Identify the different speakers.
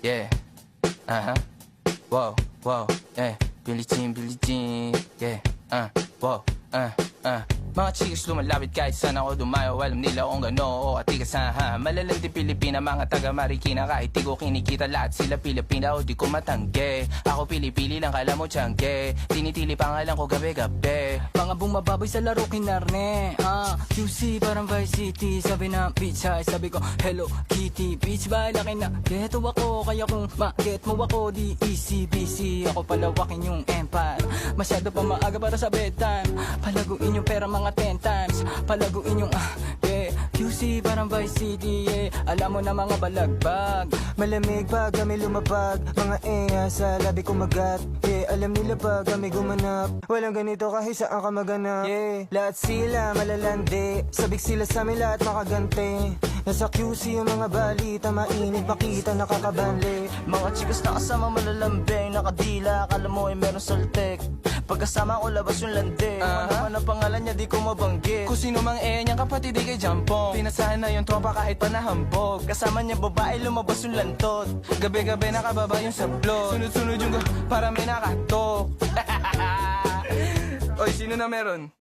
Speaker 1: yeah. Wow, wow, yeah. Billie Jean, yeah. Wow, Mga chicks lumalapit kahit saan ako dumayo. Alam nila kung gano o atigasahan. Malalandi Pilipina, mga taga Marikina. Kahit di ko kinikita, lahat sila Pilipina o di ko matangge. Ako pili-pili lang, kala mo tiyangge. Tinitili pangalan ko gabi-gabi.
Speaker 2: Mga bumababoy sa laro kinarne. QC parang Vice City. Sabi na bitch hi, sabi ko Hello Kitty. Bitch ba laki na ghetto ako. Kaya kung ma-get mo ako, di easy busy. Ako palawakin yung empire. Masyado pa maaga para sa bedtime. Palaguin yung pera mga 10 times. Palaguin yung yeah. QC parang Vice City, yeah. Alam mo na mga balagbag.
Speaker 3: Malamig pag kami lumapag. Mga sa labi kumagat. Yeah, alam nila pag kami gumanap. Walang ganito kahit saan ka maganap. Yeah, lahat sila malalandi. Sabik sila sa amin lahat makaganti. Nasa QC yung mga balita, mainit makita nakakabanli.
Speaker 4: Mga chikas na kasama malalambing, nakadila, akala mo ay meron saltek. Pagkasama ko labas yung lande, ano man ang pangalan niya di ko mabanggit.
Speaker 1: Kung sino mang niyang kapatid di kay Jampong. Pinasahan na yung tropa kahit pa nahambog.
Speaker 4: Kasama niya babae lumabas yung lantot.
Speaker 1: Gabi-gabi nakababa yung sablot. Sunod-sunod yung para may nakatok. Oy, sino na meron?